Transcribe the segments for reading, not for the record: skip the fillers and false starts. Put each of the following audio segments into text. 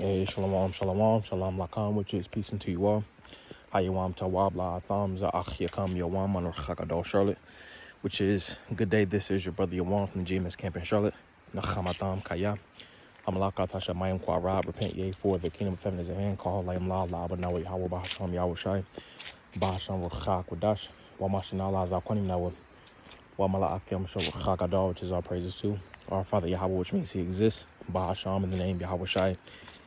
Hey, shalom, shalom, shalom lakam, which is peace unto you all. Hayawam tawab la atham za'ach yakam yawam on Chakadal, Charlotte, which is good day. This is your brother Yawam from the GMS camp in Charlotte. Nachamatam kaya. Hamalakat hashamayim kwarab. Repent ye, for the kingdom of heaven is at hand. Call layim la la abanawa Yahweh bahasham Yahweh shai. Bahasham ruchak wadash. Wamashinala zakwanim nawa. Wamala akim shal which is our praises too. Our Father Yahweh, which means He exists. Bahasham, in the name Yahweh shai.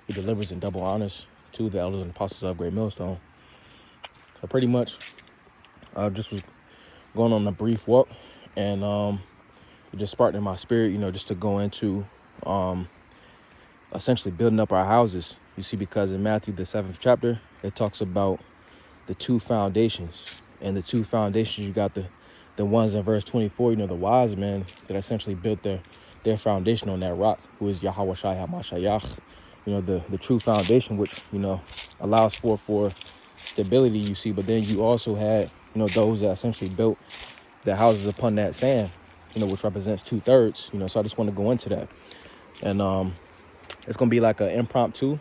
He delivers in double honors to the elders and apostles of Great Millstone. So pretty much, I just was going on a brief walk, and it just sparked in my spirit, just to go into essentially building up our houses. You see, because in Matthew, the 7th chapter, it talks about the two foundations. And the two foundations, you got the ones in verse 24, the wise men that essentially built their foundation on that rock, who is Yahweh Shai HaMashiach. The true foundation, which, allows for stability, you see. But then you also had, those that essentially built their houses upon that sand, which represents 2/3, So I just want to go into that. And it's going to be like an impromptu.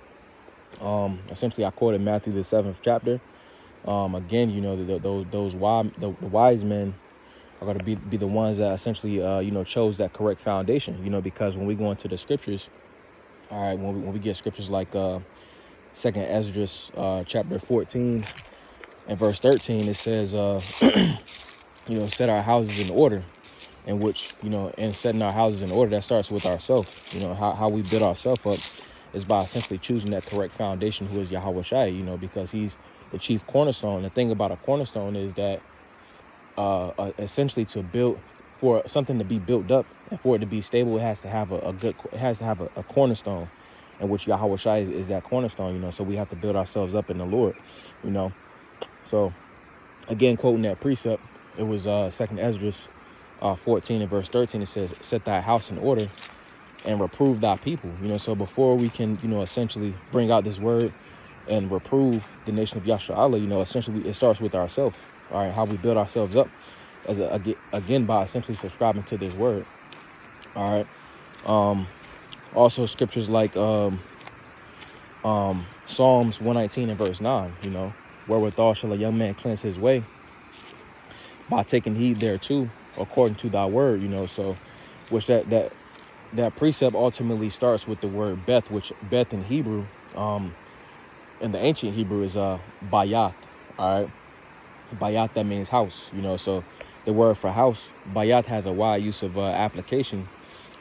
Essentially, I quoted Matthew, the 7th chapter. Again, the wise men are going to be the ones that essentially, chose that correct foundation, because when we go into the scriptures, all right, when we get scriptures like 2nd Esdras chapter 14 and verse 13, it says, set our houses in order, in which, and setting our houses in order, that starts with ourselves. How we build ourselves up is by essentially choosing that correct foundation, who is Yahweh Shai, because He's the chief cornerstone. The thing about a cornerstone is that essentially to build, for something to be built up and for it to be stable, it has to have a cornerstone, in which Yahweh Shai is that cornerstone, so we have to build ourselves up in the Lord, So again, quoting that precept, it was 2nd Esdras 14 and verse 13. It says, set thy house in order and reprove thy people. So before we can, essentially bring out this word and reprove the nation of Yasharahla, essentially it starts with ourselves. All right, how we build ourselves up again by essentially subscribing to this word. All right. Also scriptures like Psalms 119 and verse 9, wherewithal shall a young man cleanse his way, by taking heed thereto, according to thy word, so which that precept ultimately starts with the word Beth, which Beth in Hebrew, in the ancient Hebrew, is Bayat. All right. Bayat, that means house, so the word for house, Bayat, has a wide use of application.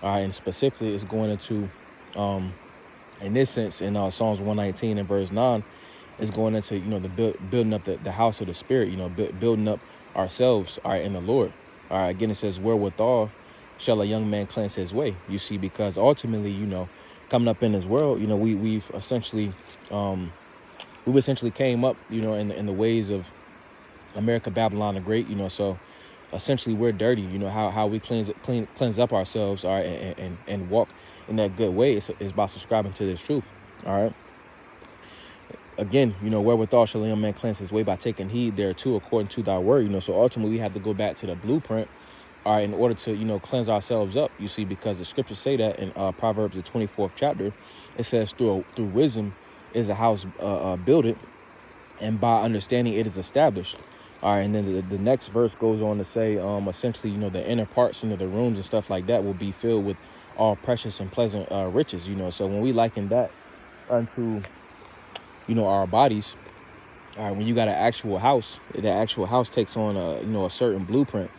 All right, and specifically it's going into, in this sense, in Psalms 119 and verse 9, is going into, the building up the house of the Spirit, building up ourselves, all right, in the Lord. All right, again, it says, wherewithal shall a young man cleanse his way. You see, because ultimately, coming up in this world, we've essentially, came up, in the ways of America, Babylon the Great, so essentially we're dirty, how we cleanse up ourselves, all right, and walk in that good way is by subscribing to this truth. All right. Again, wherewithal shall a young man cleanse his way, by taking heed thereto, according to thy word, so ultimately we have to go back to the blueprint, all right, in order to, cleanse ourselves up, you see, because the scriptures say that in Proverbs, the 24th chapter, it says through wisdom is a house builded, and by understanding it is established. All right, and then the next verse goes on to say, essentially, the inner parts, the rooms and stuff like that will be filled with all precious and pleasant riches, So when we liken that unto, our bodies, all right, when you got an actual house, that actual house takes on a certain blueprint,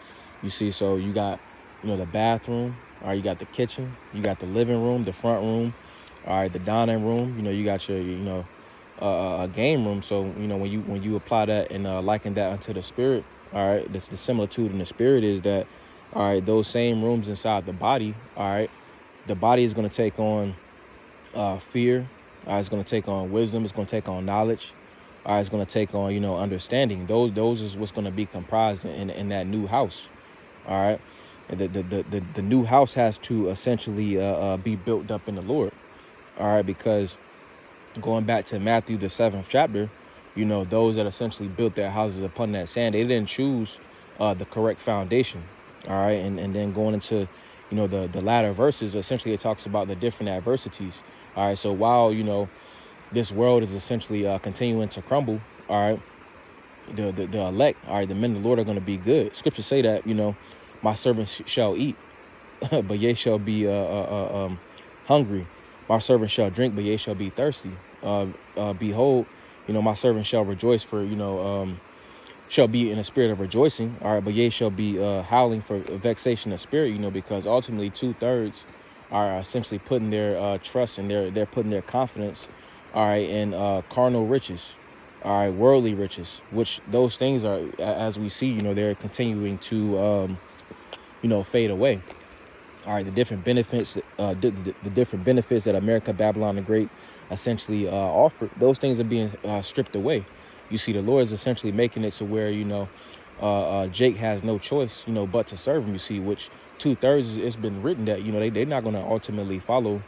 you see. So you got, the bathroom, all right, you got the kitchen, you got the living room, the front room, all right, the dining room, you got your, a game room. So when you apply that and liken that unto the spirit, all right, the similitude in the spirit is that, all right, those same rooms inside the body, all right, the body is going to take on fear, all right, it's going to take on wisdom, it's going to take on knowledge, all right, it's going to take on understanding. Those is what's going to be comprised in that new house. All right, the new house has to essentially be built up in the Lord. All right, because going back to Matthew, the 7th chapter, those that essentially built their houses upon that sand, they didn't choose the correct foundation. All right. And then going into, the latter verses, essentially it talks about the different adversities, All right, so while, this world is essentially continuing to crumble, all right, the elect, all right, the men of the Lord are going to be good. Scriptures say that, my servants shall eat, but ye shall be hungry. My servant shall drink, but ye shall be thirsty. Behold, my servant shall rejoice for, shall be in a spirit of rejoicing, all right, but ye shall be howling for vexation of spirit, because ultimately 2/3 are essentially putting their trust and they're putting their confidence, all right, in carnal riches, all right, worldly riches, which those things are, as we see, they're continuing to, fade away. All right, the different benefits, the different benefits that America, Babylon the Great essentially offered, those things are being stripped away. You see, the Lord is essentially making it to where, Jake has no choice, but to serve him, you see, which 2/3 it's been written that, they're not going to ultimately follow,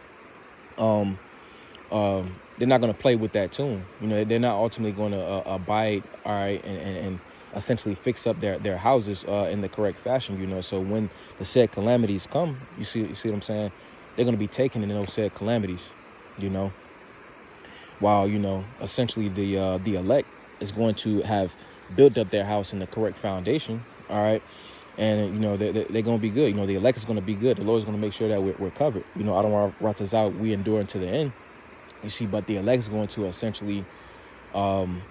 they're not going to play with that tune. They're not ultimately going to abide, all right, and essentially fix up their houses in the correct fashion, so when the said calamities come, you see what I'm saying, they're going to be taken in those said calamities, while essentially the elect is going to have built up their house in the correct foundation, all right, and they're going to be good. The elect is going to be good. The Lord is going to make sure that we're covered. I don't want to rot this out, we endure unto the end, you see, but the elect is going to essentially abide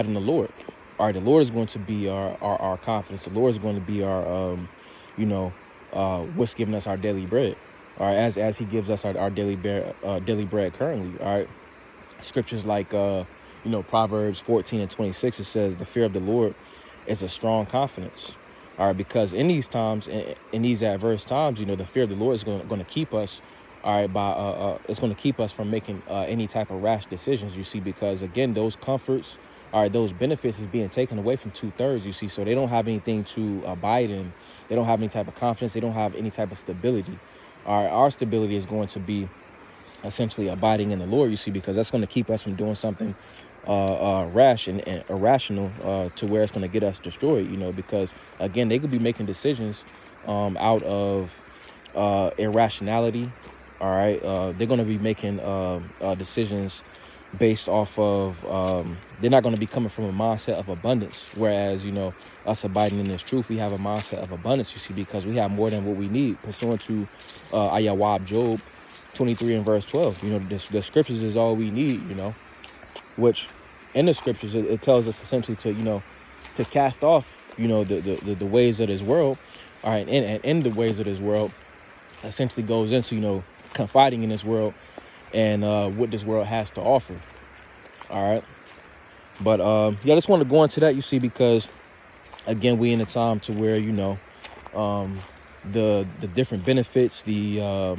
in the Lord. All right, the Lord is going to be our confidence. The Lord is going to be our, what's giving us our daily bread. All right, as He gives us our daily bread currently. All right, scriptures like, Proverbs 14:26, it says, the fear of the Lord is a strong confidence. All right, because in these times, in these adverse times, the fear of the Lord is going to keep us. All right, by it's going to keep us from making any type of rash decisions, you see, because again, those comforts, all right, those benefits is being taken away from 2/3, you see, so they don't have anything to abide in. They don't have any type of confidence. They don't have any type of stability. All right, our stability is going to be essentially abiding in the Lord, you see, because that's going to keep us from doing something rash and irrational to where it's going to get us destroyed, because again, they could be making decisions out of irrationality. All right, they're going to be making decisions based off of, they're not going to be coming from a mindset of abundance. Whereas, us abiding in this truth, we have a mindset of abundance, you see, because we have more than what we need. Pursuant to Ayawab Job 23 and verse 12, the scriptures is all we need, which in the scriptures, it tells us essentially to, to cast off, the ways of this world. All right, and in the ways of this world essentially goes into, confiding in this world and what this world has to offer. All right, but I just want to go into that, you see, because again, we in a time to where the different benefits, the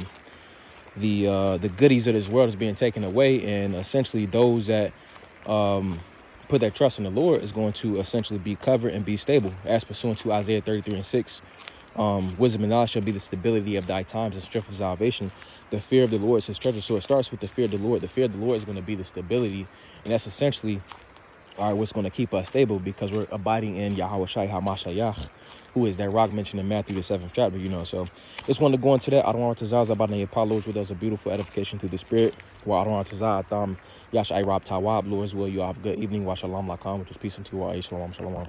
goodies of this world is being taken away, and essentially those that put their trust in the Lord is going to essentially be covered and be stable, as pursuant to Isaiah 33:6. Wisdom and knowledge shall be the stability of thy times and strength of salvation. The fear of the Lord is his treasure. So it starts with the fear of the Lord. The fear of the Lord is going to be the stability. And that's essentially what's going to keep us stable, because we're abiding in Yahweh Shai HaMashiach, who is that rock mentioned in Matthew the 7th chapter, so just wanted to go into that. I don't want to zaz about the Apollos, where there's a beautiful edification through the spirit. Well, I don't want to zaz Yash Rob Tawab, Lord's will. You have a good evening. Wa shalom lakam, which is peace unto you all. Shalom, shalom.